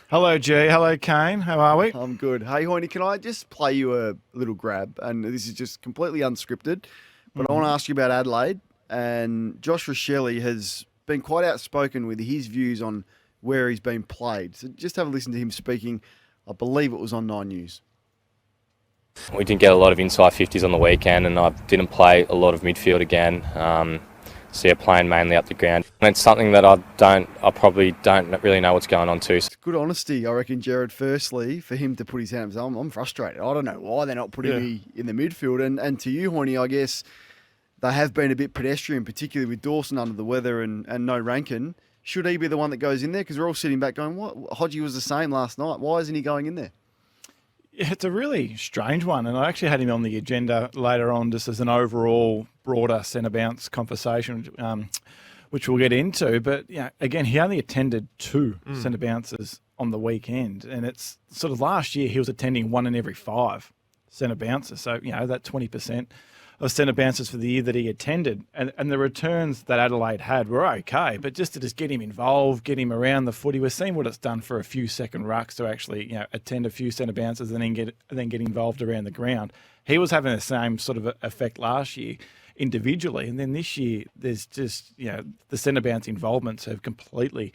Hello, G. Hello, Kane. How are we? I'm good. Hey, Hoyne, can I just play you a little grab? And this is just completely unscripted, but I want to ask you about Adelaide. And Josh Rachele has been quite outspoken with his views on where he's been played. So just have a listen to him speaking. I believe it was on Nine News. We didn't get a lot of inside 50s on the weekend, and I didn't play a lot of midfield again. So yeah, playing mainly up the ground. And it's something that I probably don't really know what's going on too. It's good honesty, I reckon, Gerard, firstly, for him to put his hand up. I'm frustrated. I don't know why they're not putting me in the midfield. And to you, Hoyne, I guess they have been a bit pedestrian, particularly with Dawson under the weather and no Rankin. Should he be the one that goes in there? Because we're all sitting back going, what? Hodgie was the same last night. Why isn't he going in there? Yeah, it's a really strange one, and I actually had him on the agenda later on just as an overall broader centre bounce conversation, which we'll get into. But yeah, again, he only attended two centre bounces on the weekend, and it's sort of last year he was attending 1 in every 5 centre bounces. So, that 20% of centre bounces for the year that he attended. And the returns that Adelaide had were okay, but just to get him involved, get him around the footy, we're seeing what it's done for a few second rucks to actually, attend a few centre bounces and then get involved around the ground. He was having the same sort of effect last year individually, and then this year there's just, the centre bounce involvements have completely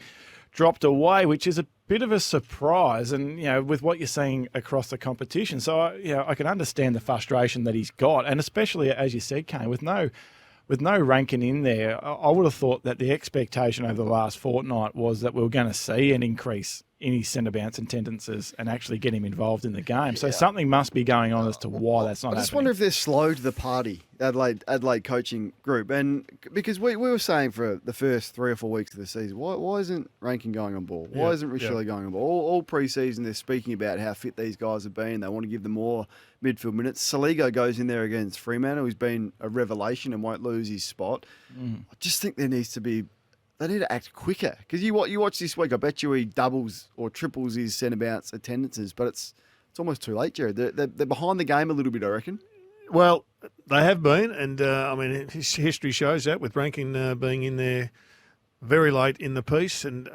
dropped away, which is a bit of a surprise, and with what you're seeing across the competition. So I can understand the frustration that he's got, and especially as you said, Kane, with no Rankin in there, I would have thought that the expectation over the last fortnight was that we were going to see an increase in his centre bounce attendances and actually get him involved in the game. So something must be going on as to why that's not happening. I just wonder if they're slow to the party, Adelaide coaching group. And because we were saying for the first 3 or 4 weeks of the season, why isn't Rankin going on ball? Why isn't Rachele going on ball? All pre-season they're speaking about how fit these guys have been. They want to give them more midfield minutes. Saligo goes in there against Fremantle, who's been a revelation and won't lose his spot. I just think they need to act quicker, because you watch this week. I bet you he doubles or triples his centre bounce attendances, but it's almost too late, Gerard. They're behind the game a little bit, I reckon. Well, they have been, and history shows that with Rankin being in there very late in the piece, and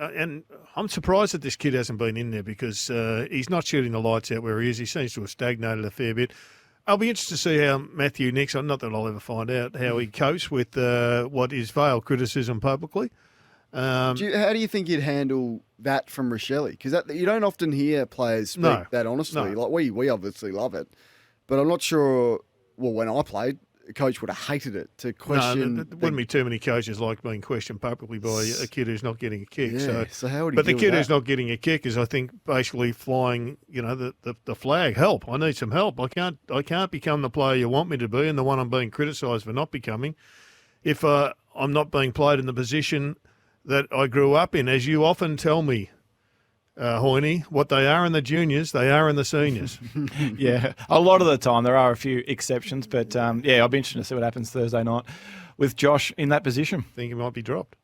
I'm surprised that this kid hasn't been in there, because he's not shooting the lights out where he is. He seems to have stagnated a fair bit. I'll be interested to see how Matthew Nicks, not that I'll ever find out, how he copes with what is veiled criticism publicly. How do you think you'd handle that from Rachele? Because you don't often hear players speak that honestly. No. Like we obviously love it, but I'm not sure. Well, when I played, a coach would have hated it to question. No, there wouldn't be too many coaches like being questioned publicly by a kid who's not getting a kick. Yeah, so how would he But the deal kid with who's that? not getting a kick is, I think, basically flying, the flag. Help! I need some help. I can't become the player you want me to be, and the one I'm being criticised for not becoming. If I'm not being played in the position that I grew up in, as you often tell me, Hoyne, what they are in the juniors, they are in the seniors. Yeah, a lot of the time. There are a few exceptions, but I'll be interested to see what happens Thursday night with Josh in that position. Think he might be dropped?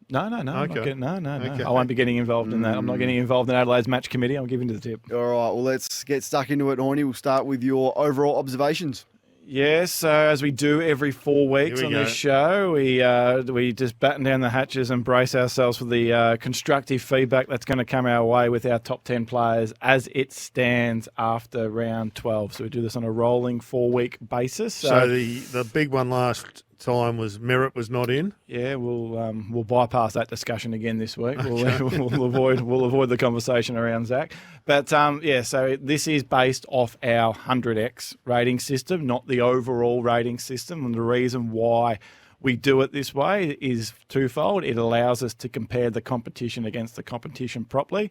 No. Okay. No. Okay. I won't be getting involved in that. I'm not getting involved in Adelaide's match committee. I'll give you the tip. All right, well, let's get stuck into it, Hoyne. We'll start with your overall observations. Yes, so as we do every 4 weeks Here on we this show, we just batten down the hatches and brace ourselves for the constructive feedback that's going to come our way with our top 10 players as it stands after round 12. So we do this on a rolling 4-week basis. So the big one last time was Merritt was not in. Yeah, we'll bypass that discussion again this week. We'll avoid the conversation around Zach. But so this is based off our 100x rating system, not the overall rating system. And the reason why we do it this way is twofold. It allows us to compare the competition against the competition properly.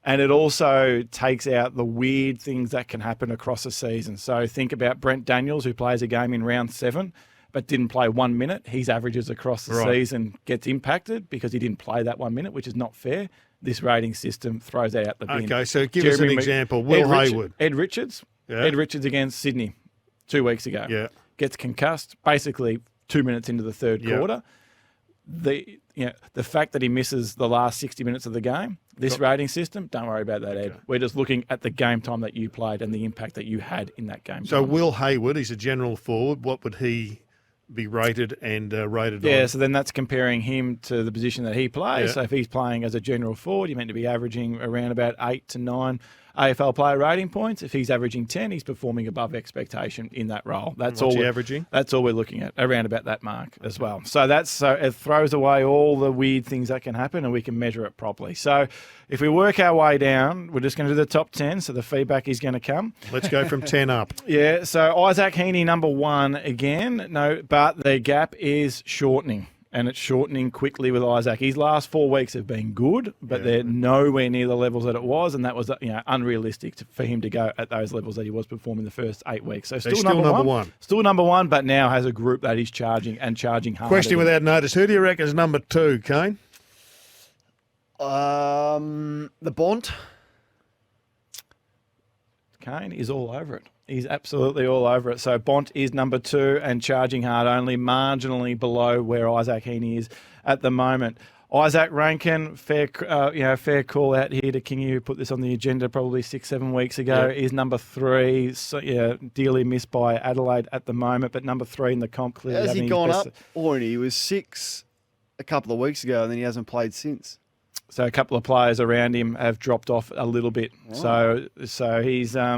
And it also takes out the weird things that can happen across a season. So think about Brent Daniels, who plays a game in round 7. But didn't play 1 minute. His averages across the season gets impacted because he didn't play that 1 minute, which is not fair. This rating system throws that out the bin. Okay, so give us an example. Will Hayward. Ed Richards. Yeah. Ed Richards against Sydney 2 weeks ago. Yeah. Gets concussed basically 2 minutes into the third quarter. The fact that he misses the last 60 minutes of the game, this rating system, don't worry about that, Ed. Okay. We're just looking at the game time that you played and the impact that you had in that game So time. Will Hayward, he's a general forward. What would he be rated and rated Yeah, on. so then that's comparing him to the position that he plays. Yeah. So if he's playing as a general forward, you're meant to be averaging around about 8 to 9 AFL player rating points. If he's averaging 10, he's performing above expectation in that role. That's What's all. he averaging? That's all we're looking at, around about that mark as well. So it throws away all the weird things that can happen, and we can measure it properly. So if we work our way down, we're just going to do the top 10. So the feedback is going to come. Let's go from 10 up. Yeah. So Isaac Heaney, number 1 again. No, but the gap is shortening. And it's shortening quickly with Isaac. His last 4 weeks have been good, but they're nowhere near the levels that it was, and that was unrealistic for him to go at those levels that he was performing the first 8 weeks. So still number one. Still number 1, but now has a group that he's charging harder. Question without notice. Who do you reckon is number 2, Kane? The Bont. Kane is all over it. He's absolutely all over it. So Bont is number 2 and charging hard, only marginally below where Isaac Heaney is at the moment. Isaac Rankin, fair call out here to Kingy, who put this on the agenda probably 6-7 weeks ago, is number 3. So, dearly missed by Adelaide at the moment, but number 3 in the comp clearly. Has he gone up? Or he was 6 a couple of weeks ago, and then he hasn't played since. So a couple of players around him have dropped off a little bit. Oh. So he's that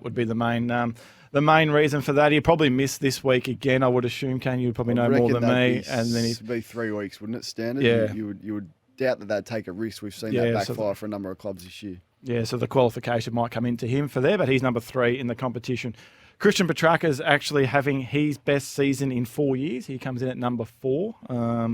would be the main reason for that. He'll probably miss this week again. I would assume, Kane, you'd probably know more than me. And then it'd be 3 weeks, wouldn't it? Standard. Yeah. You would doubt that they'd take a risk. We've seen that backfire for a number of clubs this year. Yeah. So the qualification might come into him for there, but he's number 3 in the competition. Christian Petrarca's actually having his best season in 4 years. He comes in at number 4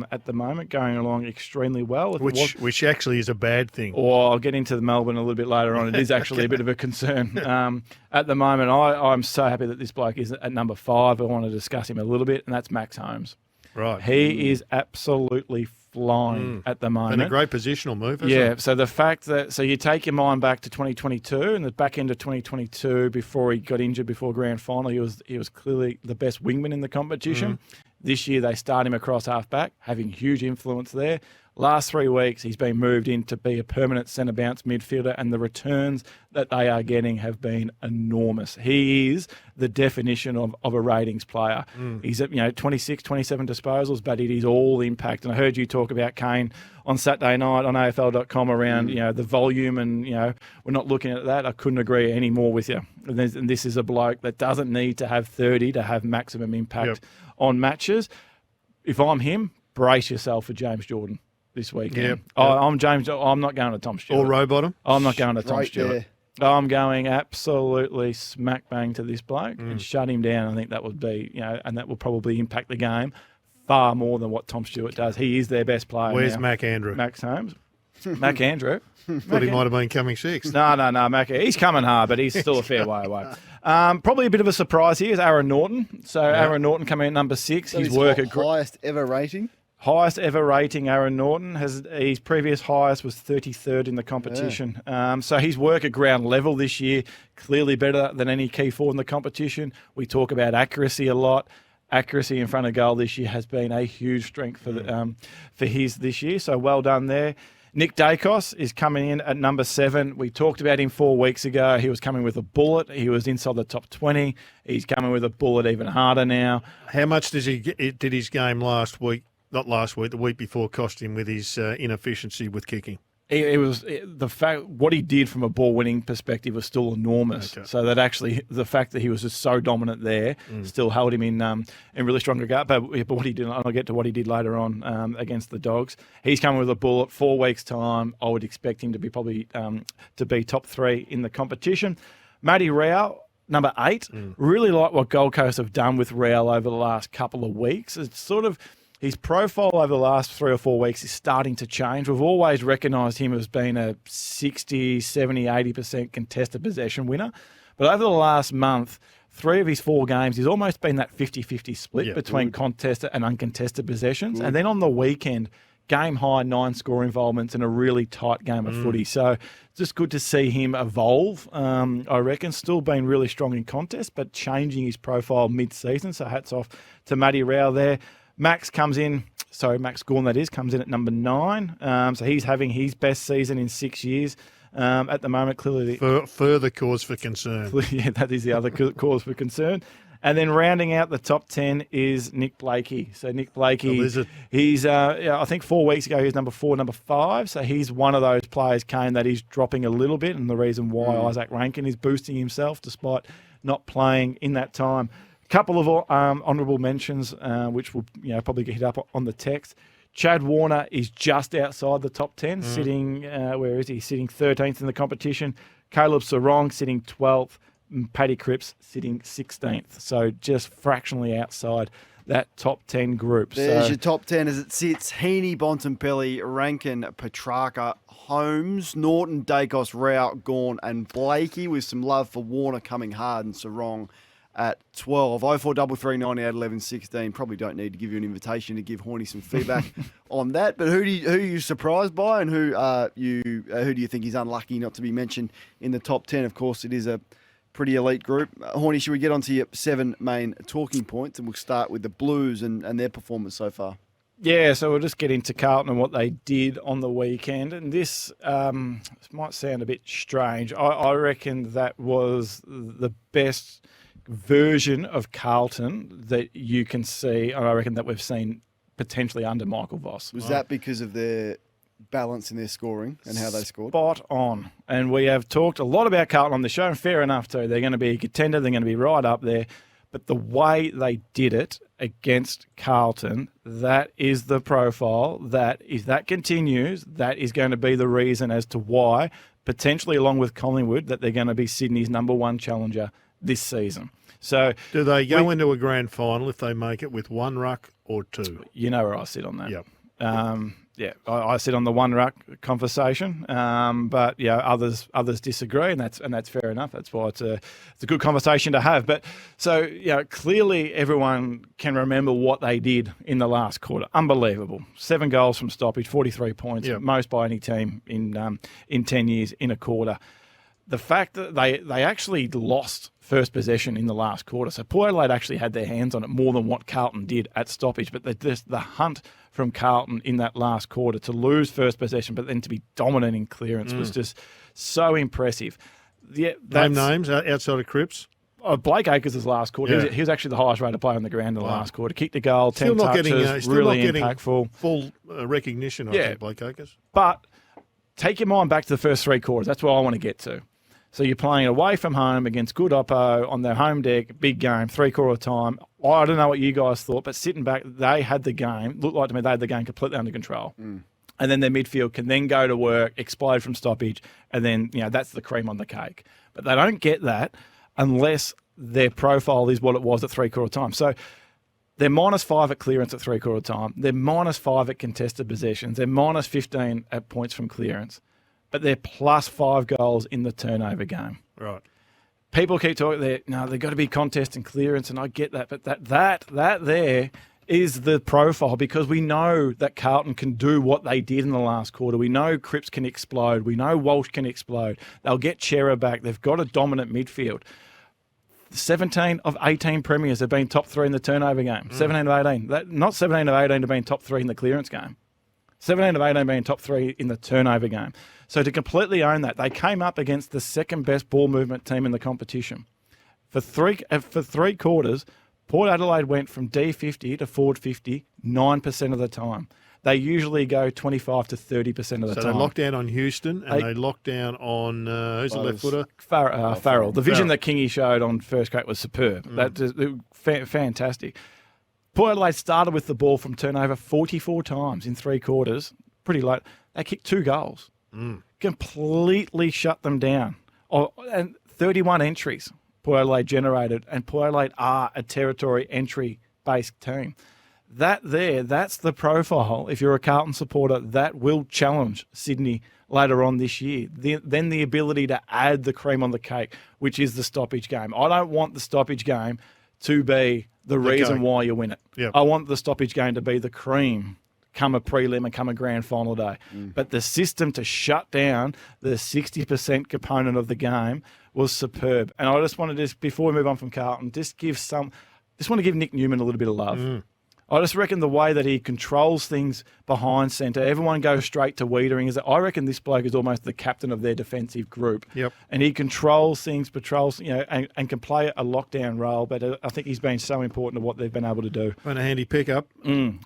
at the moment, going along extremely well. Which actually is a bad thing. Or I'll get into the Melbourne a little bit later on. It is actually a bit of a concern. At the moment, I'm so happy that this bloke is at number 5. I want to discuss him a little bit, and that's Max Holmes. Right. He is absolutely flying at the moment. And a great positional move, isn't it? So the fact that, you take your mind back to 2022 and the back end of 2022 before he got injured before grand final, he was clearly the best wingman in the competition. This year they start him across half back, having huge influence there. Last 3 weeks, he's been moved in to be a permanent centre bounce midfielder, and the returns that they are getting have been enormous. He is the definition of a ratings player. He's at 26, 27 disposals, but it is all impact. And I heard you talk about Kane on Saturday night on AFL.com around the volume, and we're not looking at that. I couldn't agree any more with you. And this is a bloke that doesn't need to have 30 to have maximum impact on matches. If I'm him, brace yourself for James Jordan this weekend. I'm James. I'm not going to Tom Stewart. Or Rowbottom. I'm not going to Tom Stewart. There. I'm going absolutely smack bang to this bloke and shut him down. I think that would be, and that will probably impact the game far more than what Tom Stewart does. He is their best player. Where's now. Mac Andrew? Max Holmes. Mac Andrew. Thought he might have been coming 6th. No, Mac. He's coming hard, but he's still a fair way away. Probably a bit of a surprise here is Aaron Norton. So Aaron Norton coming in at number 6. His work at highest ever rating. Highest ever rating, Aaron Norton. His previous highest was 33rd in the competition. So his work at ground level this year, clearly better than any key forward in the competition. We talk about accuracy a lot. Accuracy in front of goal this year has been a huge strength for his this year. So well done there. Nick Dacos is coming in at number 7. We talked about him 4 weeks ago. He was coming with a bullet. He was inside the top 20. He's coming with a bullet even harder now. How much did his game the week before cost him with his inefficiency with kicking? The fact what he did from a ball winning perspective was still enormous. Okay. So that actually the fact that he was just so dominant there still held him in really strong regard. But what he did, and I'll get to what he did later on against the Dogs. He's coming with a bullet. 4 weeks time, I would expect him to be probably to be top 3 in the competition. Matty Rao, number 8. Really like what Gold Coast have done with Rao over the last couple of weeks. It's sort of his profile over the last 3 or 4 weeks is starting to change. We've always recognised him as being a 60, 70, 80% contested possession winner. But over the last month, 3 of his 4 games, he's almost been that 50-50 split between contested and uncontested possessions. And then on the weekend, game high 9 score involvements in a really tight game of footy. So it's just good to see him evolve, I reckon. Still being really strong in contest, but changing his profile mid-season. So hats off to Matty Rao there. Max Gorn, that is, comes in at number 9. So he's having his best season in 6 years at the moment. Clearly, further cause for concern. Yeah, that is the other cause for concern. And then rounding out the top 10 is Nick Blakey. So Nick Blakey, he's I think 4 weeks ago he was number 4, number 5. So he's one of those players, Kane, that is dropping a little bit, and the reason why Isaac Rankin is boosting himself despite not playing in that time. A couple of honourable mentions, which will probably get hit up on the text. Chad Warner is just outside the top 10, sitting, where is he? Sitting 13th in the competition. Caleb Sarong sitting 12th. Paddy Cripps sitting 16th. So just fractionally outside that top 10 group. There's your top 10 as it sits. Heaney, Bontempelli, Rankin, Petrarca, Holmes, Norton, Dacos, Rao, Gawn and Blakey, with some love for Warner coming hard and Sarong at 12. 0433 98 11 16. Probably don't need to give you an invitation to give Horny some feedback on that. But who are you surprised by, and who do you think is unlucky not to be mentioned in the top 10? Of course, it is a pretty elite group. Horny, should we get on to your 7 main talking points, and we'll start with the Blues and their performance so far? Yeah, so we'll just get into Carlton and what they did on the weekend. And this might sound a bit strange. I reckon that was the best version of Carlton that you can see, and I reckon that we've seen potentially under Michael Voss. Was that because of their balance in their scoring and how they scored? Spot on. And we have talked a lot about Carlton on the show, and fair enough too. They're going to be a contender. They're going to be right up there. But the way they did it against Carlton, that is the profile that, if that continues, that is going to be the reason as to why, potentially along with Collingwood, that they're going to be Sydney's number 1 challenger this season. So do they go into a grand final if they make it with 1 ruck or 2? You know where I sit on that. Yep. I sit on the 1 ruck conversation, but others disagree, and that's fair enough. That's why it's a good conversation to have. But so clearly everyone can remember what they did in the last quarter. Unbelievable, 7 goals from stoppage, 43 points, most by any team in 10 years in a quarter. The fact that they actually lost first possession in the last quarter, so Port Adelaide actually had their hands on it more than what Carlton did at stoppage. But the hunt from Carlton in that last quarter to lose first possession, but then to be dominant in clearance was just so impressive. Yeah, Name names outside of Cripps. Blake Acres' last quarter. He was actually the highest rated player on the ground in the last quarter. Kicked the goal, 10 still not touches, really impactful. Full recognition, I think, Blake Acres. But take your mind back to the first 3 quarters. That's what I want to get to. So you're playing away from home against good oppo on their home deck, big game, 3/4 time. I don't know what you guys thought, but sitting back, they had the game. Looked like to me they had the game completely under control. And then their midfield can then go to work, explode from stoppage, and then that's the cream on the cake. But they don't get that unless their profile is what it was at 3/4 time. So they're -5 at clearance at 3/4 time. They're -5 at contested possessions. They're -15 at points from clearance. But they're +5 goals in the turnover game. Right. People keep talking they've got to be contest and clearance, and I get that. But that there is the profile, because we know that Carlton can do what they did in the last quarter. We know Cripps can explode. We know Walsh can explode. They'll get Chera back. They've got a dominant midfield. 17 of 18 premiers have been top 3 in the turnover game. 17 of 18. Not 17 of 18 have been top 3 in the clearance game. 17 of 18 being top 3 in the turnover game. So to completely own that, they came up against the second best ball movement team in the competition. For three quarters, Port Adelaide went from D50 to forward 50 9% of the time. They usually go 25 to 30% of the time. So they locked down on Houston, and they locked down on, who's the left footer? Farrell. The vision that Kingy showed on first grade was superb. That's fantastic. Port Adelaide started with the ball from turnover 44 times in 3 quarters. Pretty low. They kicked 2 goals. Completely shut them down. And 31 entries Port Adelaide generated, and Port Adelaide are a territory entry-based team. That's the profile, if you're a Carlton supporter, that will challenge Sydney later on this year. Then the ability to add the cream on the cake, which is the stoppage game. I don't want the stoppage game to be the reason why you win it. Yep. I want the stoppage game to be the cream come a prelim and come a grand final day. But the system to shut down the 60% component of the game was superb. And I just wanted to, before we move on from Carlton, want to give Nick Newman a little bit of love. I just reckon the way that he controls things behind centre, everyone goes straight to Wiedering. I reckon this bloke is almost the captain of their defensive group. Yep. And he controls things, patrols, and can play a lockdown role. But I think he's been so important to what they've been able to do. And a handy pickup.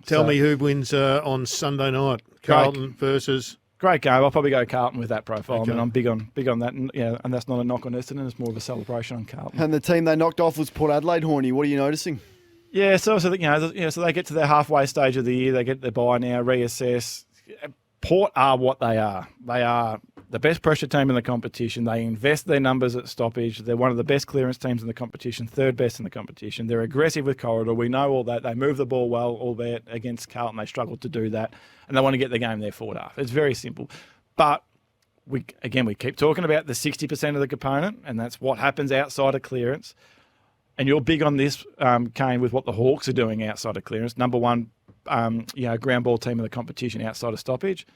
Tell me who wins on Sunday night. Carlton versus... Great game. I'll probably go Carlton with that profile. Okay. I mean, I'm big on that, and that's not a knock on Essendon. It's more of a celebration on Carlton. And the team they knocked off was Port Adelaide. Hoyne, what are you noticing? Yeah, so they get to their halfway stage of the year. They get their bye now, reassess. Port are what they are. They are the best pressure team in the competition. They invest their numbers at stoppage. They're one of the best clearance teams in the competition, third best in the competition. They're aggressive with corridor. We know all that. They move the ball well, albeit against Carlton they struggled to do that, and they want to get the game their forward half. It's very simple. But we keep talking about the 60% of the component, and that's what happens outside of clearance. And you're big on this, Kane, with what the Hawks are doing outside of clearance. Number one, ground ball team in the competition outside of stoppage.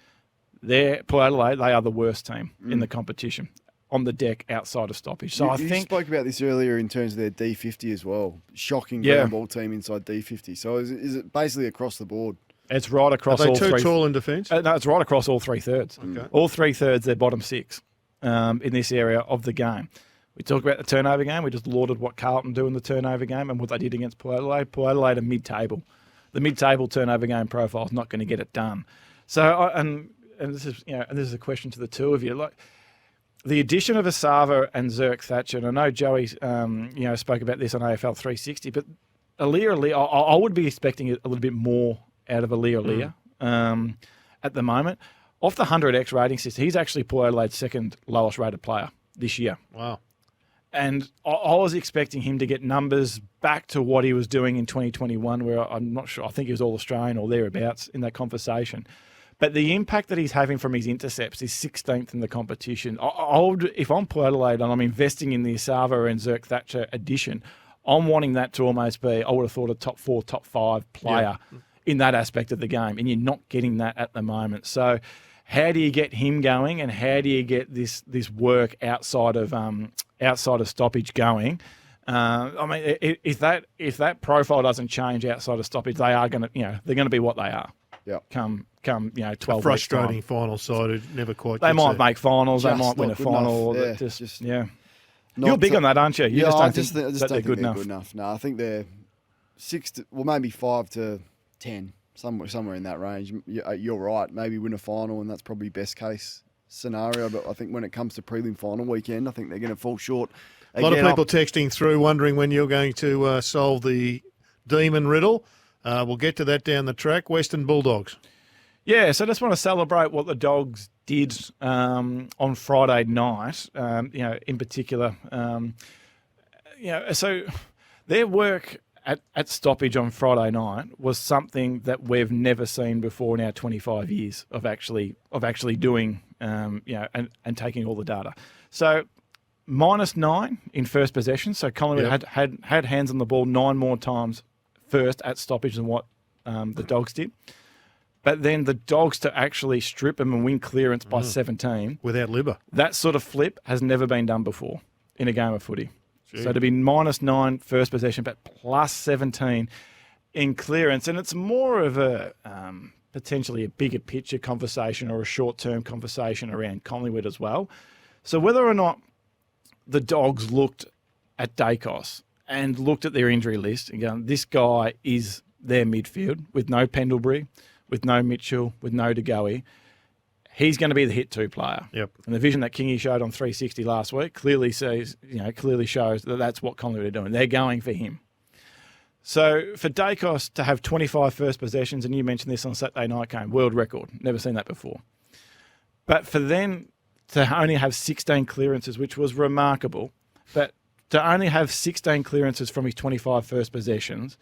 Port Adelaide, they are the worst team in the competition on the deck outside of stoppage. So You spoke about this earlier in terms of their D50 as well. Shocking ground ball team inside D50. So is it basically across the board? It's right across all all three. three. Too tall in defence? No, it's right across all 3/3. Okay. All 3/3, they're bottom six in this area of the game. We talk about the turnover game. We just lauded what Carlton do in the turnover game and what they did against Port Adelaide. Port Adelaide are mid-table. The mid-table turnover game profile is not going to get it done. So, and this is a question to the two of you. Like the addition of Asava and Zerk Thatcher. And I know Joey, spoke about this on AFL 360, but Aaliyah, I would be expecting a little bit more out of Aaliyah at the moment. Off the 100x rating system, he's actually Port Adelaide's second lowest rated player this year. Wow. And I was expecting him to get numbers back to what he was doing in 2021, where I'm not sure, I think he was All-Australian or thereabouts in that conversation. But the impact that he's having from his intercepts is 16th in the competition. If I'm Port Adelaide and I'm investing in the Asava and Zerk Thatcher addition, I'm wanting that to almost be, I would have thought, a top 4, top 5 player in that aspect of the game. And you're not getting that at the moment. So how do you get him going, and how do you get this work outside of stoppage going? If that profile doesn't change outside of stoppage, they are going to, they're going to be what they are. Yeah. Come 12 frustrating weeks final side who never quite. They might make finals. Just they might win a not good final. enough. You're big on that, aren't you? You I just don't think think they're good enough. good enough. No, I think they're 6 to, maybe 5 to 10, somewhere in that range. You're right. Maybe win a final, and that's probably best case scenario. But I think when it comes to prelim final weekend, I think they're going to fall short. A lot of people texting through wondering when you're going to solve the demon riddle. We'll get to that down the track. Western Bulldogs. Yeah, so I just want to celebrate what the Dogs did on Friday night, in particular. So their work at stoppage on Friday night was something that we've never seen before in our 25 years of actually doing, and taking all the data. So -9 in first possession. So Collingwood had hands on the ball 9 more times first at stoppage than what the Dogs did. But then the Dogs to actually strip them and win clearance by 17. Without Libba. That sort of flip has never been done before in a game of footy. Gee. So to be -9 first possession, but +17 in clearance. And it's more of a potentially a bigger picture conversation or a short-term conversation around Collingwood as well. So whether or not the Dogs looked at Dacos and looked at their injury list and going, this guy is their midfield with no Pendlebury, with no Mitchell, with no DeGoey, he's going to be the hit 2 player. Yep. And the vision that Kingy showed on 360 last week clearly shows that that's what Collingwood are doing. They're going for him. So for Dacos to have 25 first possessions, and you mentioned this on Saturday night, Kane, world record. Never seen that before. But for them to only have 16 clearances, which was remarkable, but to only have 16 clearances from his 25 first possessions,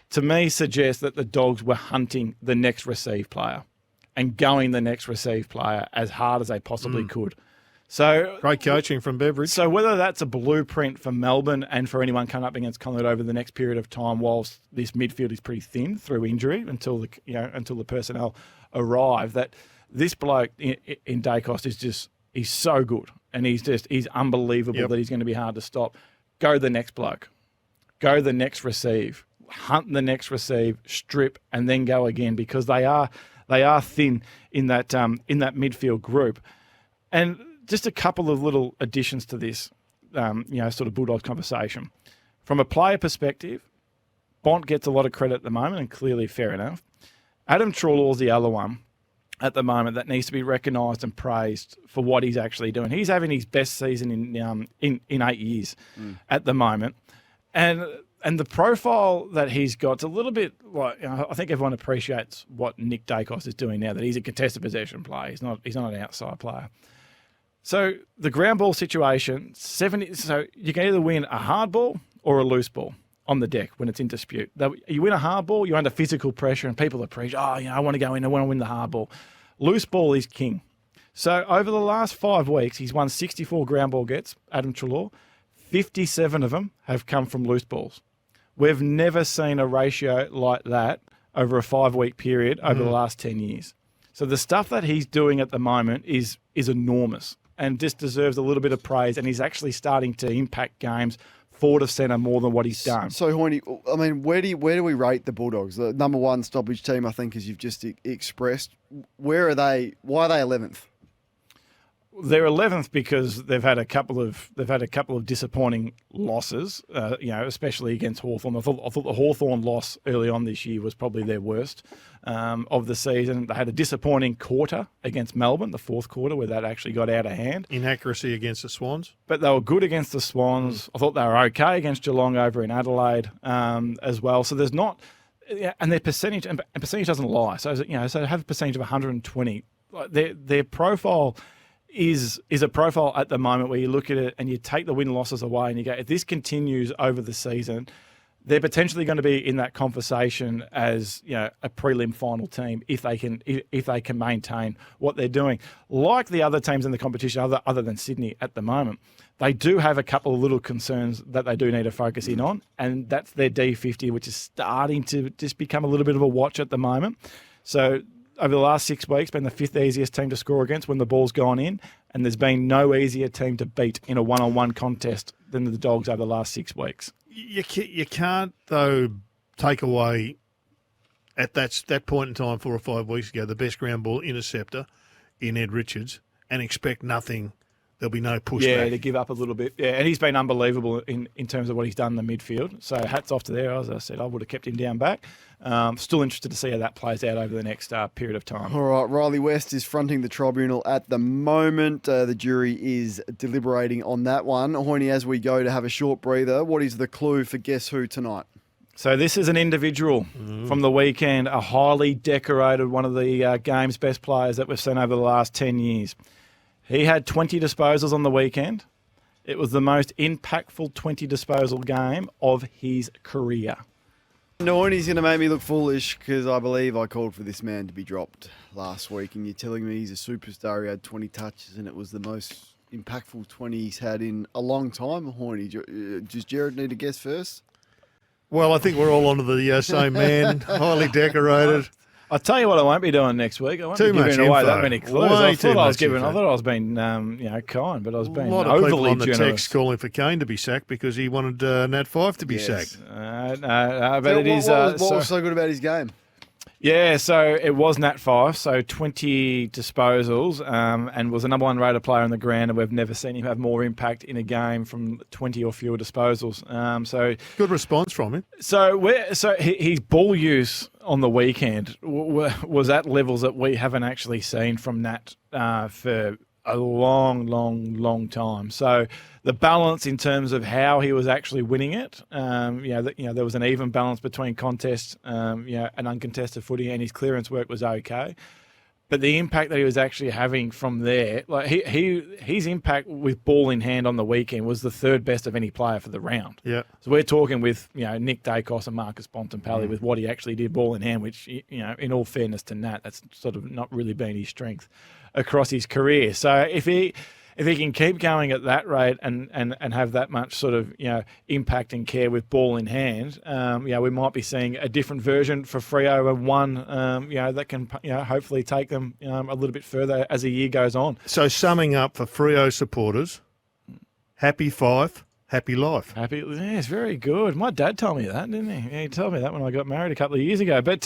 to me suggests that the Dogs were hunting the next receive player and going the next receive player as hard as they possibly could. So great coaching from Beveridge. So whether that's a blueprint for Melbourne and for anyone coming up against Collingwood over the next period of time, whilst this midfield is pretty thin through injury until the personnel arrive, that this bloke in Dacos he's so good and he's unbelievable that he's going to be hard to stop. Go the next bloke. Go the next receive. hunt the next receive, strip, and then go again because they are thin in that midfield group. And just a couple of little additions to this, sort of Bulldogs conversation. From a player perspective, Bont gets a lot of credit at the moment, and clearly fair enough. Adam Treloar's the other one at the moment that needs to be recognised and praised for what he's actually doing. He's having his best season in 8 years at the moment, and the profile that he's got is a little bit like, I think everyone appreciates what Nick Dacos is doing now, that he's a contested possession player. He's not an outside player. So the ground ball situation, 70. So you can either win a hard ball or a loose ball on the deck when it's in dispute. You win a hard ball, you're under physical pressure, and people appreciate, I want to go in, I want to win the hard ball. Loose ball is king. So over the last 5 weeks, he's won 64 ground ball gets, Adam Treloar. 57 of them have come from loose balls. We've never seen a ratio like that over a 5-week period over the last 10 years. So the stuff that he's doing at the moment is enormous and just deserves a little bit of praise, and he's actually starting to impact games forward of centre more than what he's done. So, Hoyne, I mean, where do we rate the Bulldogs? The number one stoppage team, I think, as you've just expressed. Where are they? Why are they 11th? They're 11th because they've had a couple of disappointing losses, especially against Hawthorn. I thought the Hawthorn loss early on this year was probably their worst of the season. They had a disappointing quarter against Melbourne, the fourth quarter, where that actually got out of hand. Inaccuracy against the Swans. But they were good against the Swans. I thought they were okay against Geelong over in Adelaide as well. So there's not, and their percentage, and percentage doesn't lie. So so they have a percentage of 120. Their profile is a profile at the moment where you look at it and you take the win-losses away and you go, if this continues over the season, they're potentially going to be in that conversation as a prelim final team if they can maintain what they're doing. Like the other teams in the competition, other than Sydney at the moment, they do have a couple of little concerns that they do need to focus in on, and that's their D50, which is starting to just become a little bit of a watch at the moment. So over the last 6 weeks, been the 5th easiest team to score against when the ball's gone in, and there's been no easier team to beat in a one-on-one contest than the Dogs over the last 6 weeks. You can't, though, take away at that point in time 4 or 5 weeks ago the best ground ball interceptor in Ed Richards and expect nothing. There'll be no pushback. Yeah, to give up a little bit. Yeah, and he's been unbelievable in terms of what he's done in the midfield. So hats off to there. As I said, I would have kept him down back. Still interested to see how that plays out over the next period of time. All right, Riley West is fronting the tribunal at the moment. The jury is deliberating on that one. Hoyne, as we go to have a short breather, what is the clue for Guess Who tonight? So this is an individual from the weekend, a highly decorated, one of the game's best players that we've seen over the last 10 years. He had 20 disposals on the weekend. It was the most impactful 20 disposal game of his career. No, he's going to make me look foolish because I believe I called for this man to be dropped last week, and you're telling me he's a superstar. He had 20 touches and it was the most impactful 20 he's had in a long time. Hoyne, does Gerard need to guess first? Well, I think we're all onto the same man, highly decorated. I'll tell you what I won't be doing next week. I won't be giving away that many clues. I thought I was being kind, but I was being overly generous. A lot of people on the text calling for Kane to be sacked because he wanted Nat 5 to be sacked. But it is. What was so good about his game? Yeah, so it was Nat 5, so 20 disposals, and was the number one rated player on the ground, and we've never seen him have more impact in a game from 20 or fewer disposals. So good response from him. So his ball use on the weekend was at levels that we haven't actually seen from Nat for a long time. So the balance in terms of how he was actually winning it, there was an even balance between contest, and uncontested footy, and his clearance work was okay. But the impact that he was actually having from there, like his impact with ball in hand on the weekend was the third best of any player for the round. Yeah. So we're talking with Nick Dacos and Marcus Bontempelli with what he actually did ball in hand, which in all fairness to Nat, that's sort of not really been his strength across his career. So if he can keep going at that rate and have that much sort of impact and care with ball in hand, we might be seeing a different version for Freo, and one that can hopefully take them a little bit further as the year goes on. So summing up for Freo supporters, happy Fife, happy life. Happy, yes, very good. My dad told me that, didn't he? Yeah, he told me that when I got married a couple of years ago. But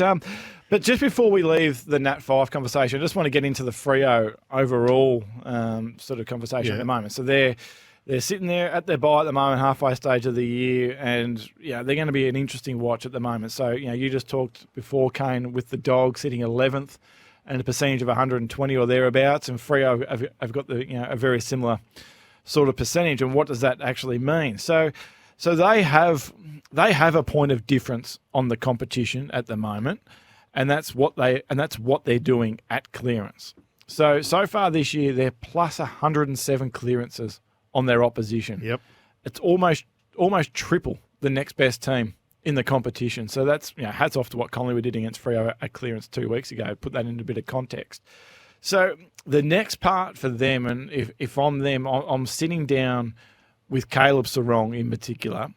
just before we leave the Nat 5 conversation, I just want to get into the Freo overall sort of conversation at the moment. So they're sitting there at their bye at the moment, halfway stage of the year, and they're going to be an interesting watch at the moment. So you just talked before, Kane, with the Dogs sitting 11th and a percentage of 120 or thereabouts, and Freo have got a very similar sort of percentage. And what does that actually mean? So they have a point of difference on the competition at the moment, and that's what they're doing at clearance. So far this year, they're plus 107 clearances on their opposition. Yep. It's almost triple the next best team in the competition. So that's, hats off to what Collingwood did against Freo at clearance 2 weeks ago. Put that into a bit of context. So the next part for them, and if I'm them, I'm sitting down with Caleb Sarong in particular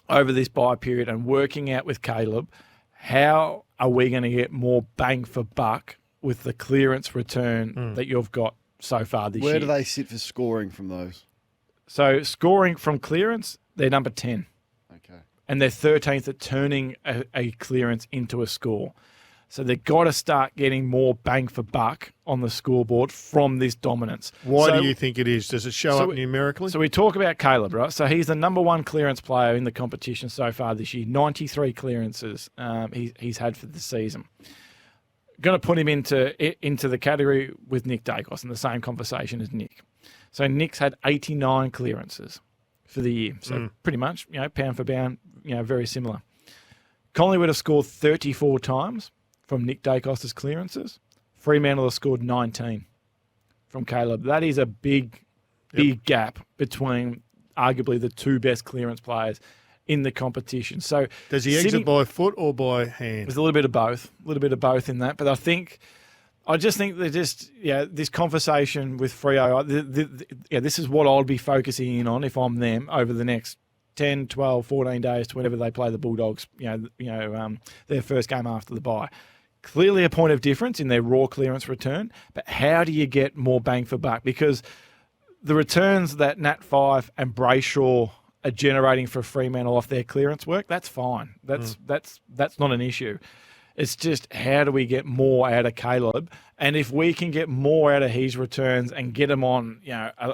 over this bye period and working out with Caleb, how are we going to get more bang for buck with the clearance return that you've got so far this year? Where do they sit for scoring from those? So scoring from clearance, they're number 10. Okay. And they're 13th at turning a clearance into a score. So they've got to start getting more bang for buck on the scoreboard from this dominance. Why do you think it is? Does it show up numerically? So we talk about Caleb, right? So he's the number one clearance player in the competition so far this year. 93 clearances he's had for the season. Going to put him into the category with Nick Dacos in the same conversation as Nick. So Nick's had 89 clearances for the year. So pretty much, pound for pound, very similar. Collingwood have scored 34 times from Nick Dacos' clearances. Fremantle have scored 19 from Caleb. That is a big gap between arguably the two best clearance players in the competition. So does he exit by foot or by hand? There's a little bit of both in that. But I just think that this conversation with Freo, this is what I'll be focusing in on if I'm them over the next 10, 12, 14 days to whenever they play the Bulldogs, their first game after the bye. Clearly a point of difference in their raw clearance return, but how do you get more bang for buck? Because the returns that Nat 5 and Brayshaw are generating for Fremantle off their clearance work, that's fine. That's not an issue. It's just how do we get more out of Caleb? And if we can get more out of his returns and get him on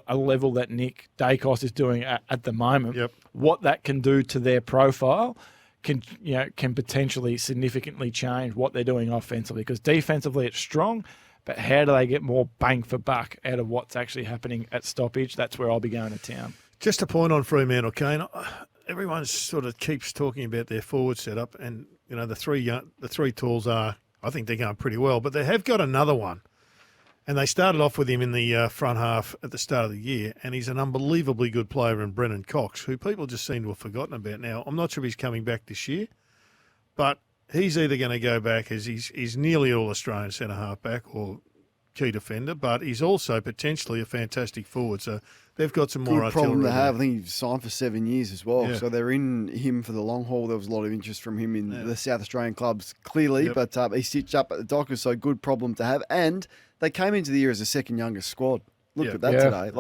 a level that Nick Dacos is doing at the moment, what that can do to their profile can potentially significantly change what they're doing offensively. Because defensively it's strong, but how do they get more bang for buck out of what's actually happening at stoppage? That's where I'll be going to town. Just a point on Fremantle, Kane. Everyone sort of keeps talking about their forward setup, and the three tools I think they're going pretty well, but they have got another one, and they started off with him in the front half at the start of the year, and he's an unbelievably good player in Brennan Cox, who people just seem to have forgotten about now. I'm not sure if he's coming back this year, but he's either going to go back as he's nearly all Australian centre half back or key defender, but he's also potentially a fantastic forward. So they've got some more good problem artillery to have. there. I think he's signed for 7 years as well. Yeah. So they're in him for the long haul. There was a lot of interest from him in the South Australian clubs, clearly, but he stitched up at the Dockers, so good problem to have. And they came into the year as the second youngest squad. Look at that today.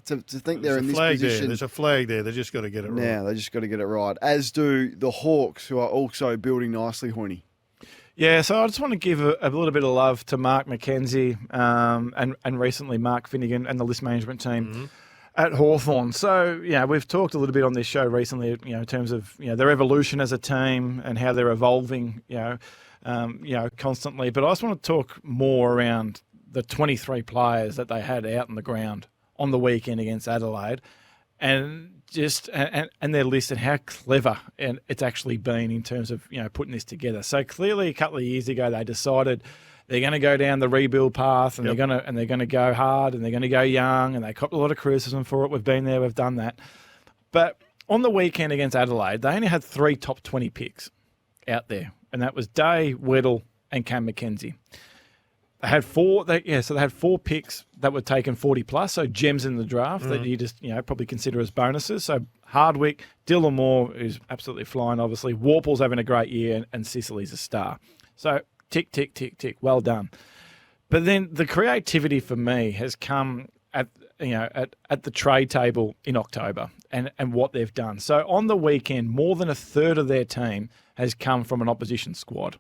To think they're in this position. There's a flag there. They just got to get it right. Now, they just got to get it right. As do the Hawks, who are also building nicely, Hoyne. Yeah, so I just want to give a little bit of love to Mark McKenzie and recently Mark Finnegan and the list management team at Hawthorn. So, we've talked a little bit on this show recently, in terms of, their evolution as a team and how they're evolving, constantly. But I just want to talk more around the 23 players that they had out on the ground on the weekend against Adelaide, and their list and how clever and it's actually been in terms of putting this together. So clearly, a couple of years ago, they decided they're going to go down the rebuild path, and they're going to go hard, and they're going to go young, and they copped a lot of criticism for it. We've been there, we've done that. But on the weekend against Adelaide, they only had 3 top 20 picks out there, and that was Day, Weddle, and Cam McKenzie. They had 4. They had 4 picks that were taken 40 plus, so gems in the draft that you just probably consider as bonuses. So Hardwick, Dylan Moore, who's absolutely flying, obviously. Warple's having a great year, and Sicily's a star. So tick, tick, tick, tick. Well done. But then the creativity for me has come at the trade table in October and what they've done. So on the weekend, more than a third of their team has come from an opposition squad.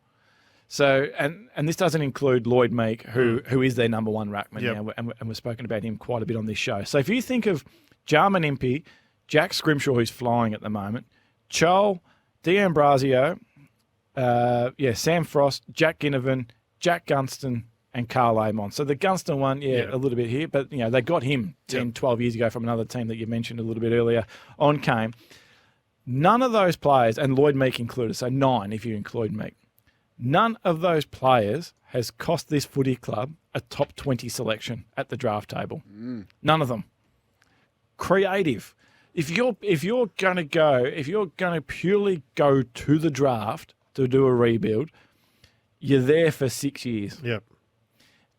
So and this doesn't include Lloyd Meek, who is their number one ruckman now, and we've spoken about him quite a bit on this show. So if you think of Jarman Impey, Jack Scrimshaw, who's flying at the moment, Chol, D'Ambrosio, Sam Frost, Jack Ginnivan, Jack Gunston, and Carl Amon. So the Gunston one, a little bit here, but they got him 10, 12 years ago from another team that you mentioned a little bit earlier on Kane. None of those players, and Lloyd Meek included, so 9 if you include Meek, none of those players has cost this footy club a top 20 selection at the draft table. None of them. Creative. If you're going to purely go to the draft to do a rebuild, you're there for 6 years. Yep.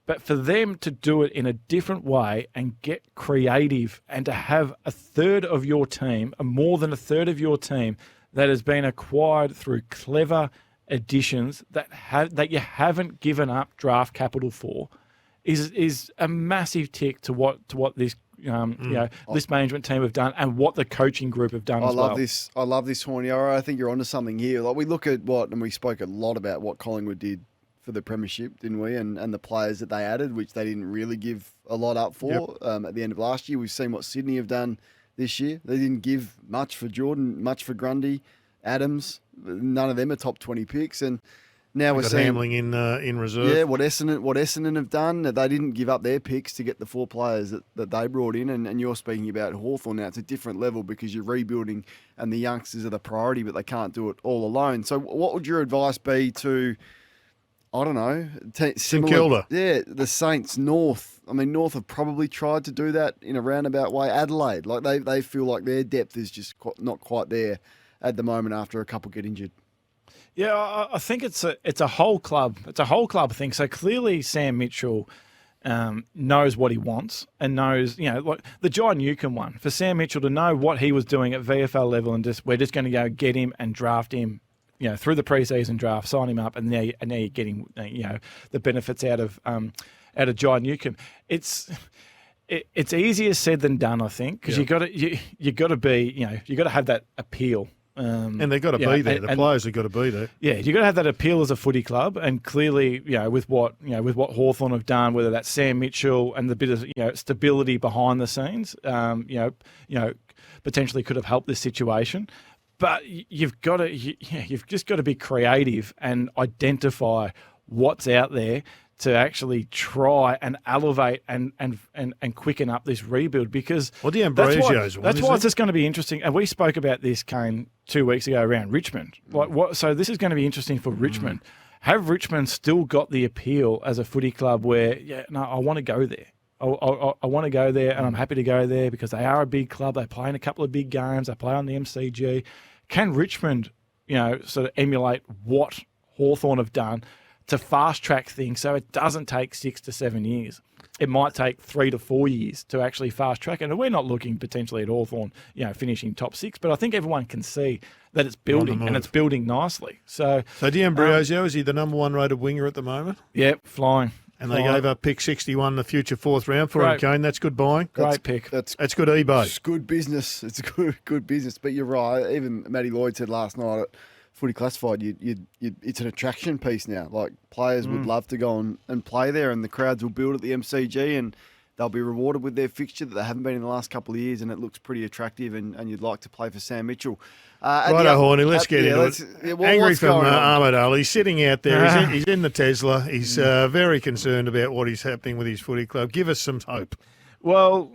But for them to do it in a different way and get creative and to have a third of your team, more than a third of your team, that has been acquired through clever additions that you haven't given up draft capital for, is a massive tick to what this this management team have done and what the coaching group have done as well. I love this, Hoyne. I think you're onto something here. Like, we look at and we spoke a lot about what Collingwood did for the premiership, didn't we? And the players that they added, which they didn't really give a lot up for at the end of last year. We've seen what Sydney have done this year. They didn't give much for Jordan, much for Grundy, Adams. None of them are top 20 picks. And now we're seeing Hamling in reserve. Yeah, what Essendon have done, they didn't give up their picks to get the 4 players that they brought in. And you're speaking about Hawthorn now. It's a different level because you're rebuilding and the youngsters are the priority, but they can't do it all alone. So what would your advice be to, I don't know, St Kilda? Yeah, the Saints, North. I mean, North have probably tried to do that in a roundabout way. Adelaide, like they feel like their depth is just not quite there at the moment after a couple get injured. Yeah, I think it's a whole club. It's a whole club thing. So clearly, Sam Mitchell knows what he wants and knows, like the John Newcombe one. For Sam Mitchell to know what he was doing at VFL level and we're just going to go get him and draft him, through the preseason draft, sign him up, and now you're getting, the benefits out of John Newcombe. It's easier said than done, I think, because you got to be, you got to have that appeal. And they've got to be there. The players have got to be there. Yeah, you've got to have that appeal as a footy club, and clearly, with what Hawthorn have done, whether that's Sam Mitchell and the bit of stability behind the scenes, potentially could have helped this situation. But you've just got to be creative and identify what's out there to actually try and elevate and quicken up this rebuild, because the Ambrosio's that's why it's just going to be interesting. And we spoke about this, Kane, 2 weeks ago around Richmond. So this is going to be interesting for Richmond. Have Richmond still got the appeal as a footy club where, I want to go there. I want to go there, and I'm happy to go there because they are a big club. They play in a couple of big games. They play on the MCG. Can Richmond, sort of emulate what Hawthorn have done to fast-track things so it doesn't take 6 to 7 years? It might take 3 to 4 years to actually fast-track it. And we're not looking potentially at Hawthorn, finishing top 6, but I think everyone can see that it's building, and it's building nicely. So D'Ambrosio, is he the number 1 rated winger at the moment? Yep, flying. And they gave up pick 61, the future 4th round for him, Kane. That's good buying. Great pick. That's good eBay. It's good business. It's good business. But you're right. Even Matty Lloyd said last night at Footy Classified, it's an attraction piece now. Like, players would love to go and play there, and the crowds will build at the MCG, and they'll be rewarded with their fixture that they haven't been in the last couple of years, and it looks pretty attractive, and you'd like to play for Sam Mitchell. Righto, Horny, let's get into it. Angry from Ahmed Ali. He's sitting out there. He's in the Tesla. He's very concerned about what is happening with his footy club. Give us some hope. Well,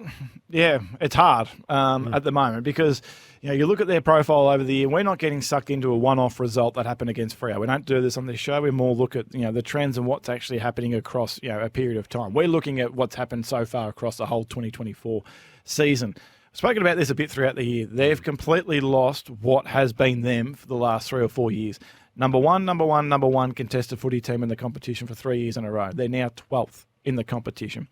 yeah, it's hard at the moment because you look at their profile over the year. We're not getting sucked into a one-off result that happened against Freo. We don't do this on this show. We more look at the trends and what's actually happening across a period of time. We're looking at what's happened so far across the whole 2024 season. I've spoken about this a bit throughout the year. They've completely lost what has been them for the last 3 or 4 years. Number one contested footy team in the competition for 3 years in a row. They're now 12th in the competition.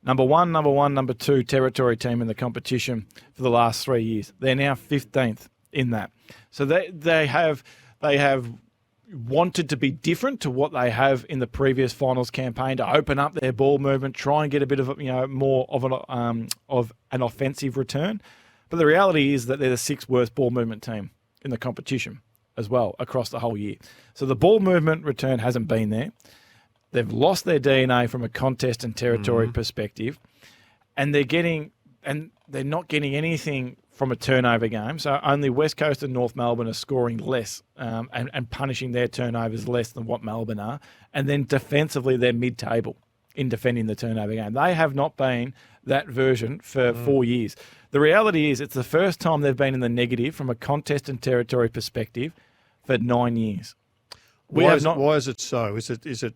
Number 2 territory team in the competition for the last 3 years. They're now 15th in that. So they have wanted to be different to what they have in the previous finals campaign, to open up their ball movement, try and get a bit of more of an offensive return. But the reality is that they're the 6th worst ball movement team in the competition as well across the whole year. So the ball movement return hasn't been there. They've lost their DNA from a contest and territory perspective, and they're not getting anything from a turnover game. So only West Coast and North Melbourne are scoring less and punishing their turnovers less than what Melbourne are. And then defensively, they're mid-table in defending the turnover game. They have not been that version for 4 years. The reality is it's the first time they've been in the negative from a contest and territory perspective for 9 years. Why is it so? Is it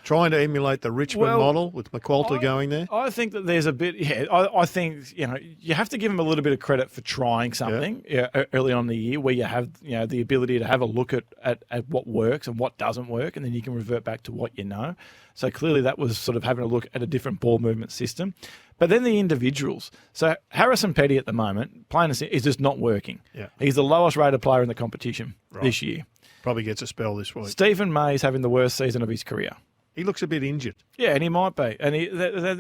trying to emulate the Richmond model with McQualter going there? I think that there's a bit, I think, you have to give them a little bit of credit for trying something early on in the year where you have, the ability to have a look at what works and what doesn't work, and then you can revert back to what you know. So clearly that was sort of having a look at a different ball movement system. But then the individuals. So Harrison Petty at the moment, plain and simple, is just not working. Yeah. He's the lowest rated player in the competition this year. Probably gets a spell this week. Stephen May's having the worst season of his career. He looks a bit injured. Yeah, and he might be. And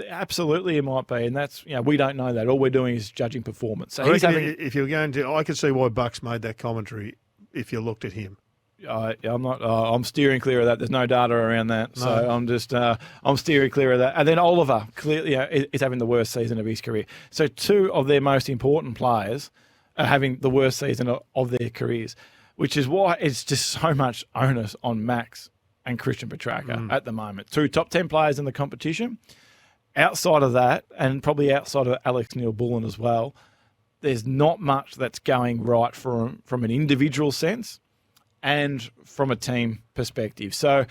absolutely he might be. And that's, we don't know that. All we're doing is judging performance. So if you're going to, I could see why Bucks made that commentary if you looked at him. I'm not. I'm steering clear of that. There's no data around that, so I'm just. I'm steering clear of that. And then Oliver clearly is having the worst season of his career. So 2 of their most important players are having the worst season of their careers, which is why it's just so much onus on Max and Christian Petrarca at the moment. 2 top 10 players in the competition. Outside of that, and probably outside of Alex Neil-Bullen as well, there's not much that's going right from an individual sense and from a team perspective. So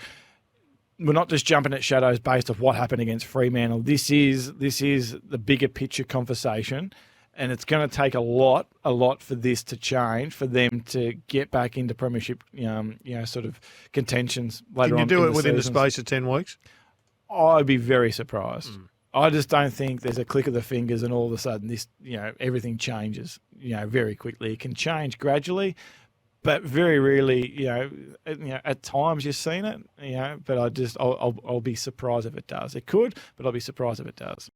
we're not just jumping at shadows based off what happened against Fremantle. This is the bigger picture conversation, and it's going to take a lot for this to change, for them to get back into premiership, sort of contentions later on. Can you do it within the space of 10 weeks? I'd be very surprised. I just don't think there's a click of the fingers and all of a sudden this, everything changes, very quickly. It can change gradually, but very rarely, at times you've seen it, but I'll be surprised if it does. It could, but I'll be surprised if it does.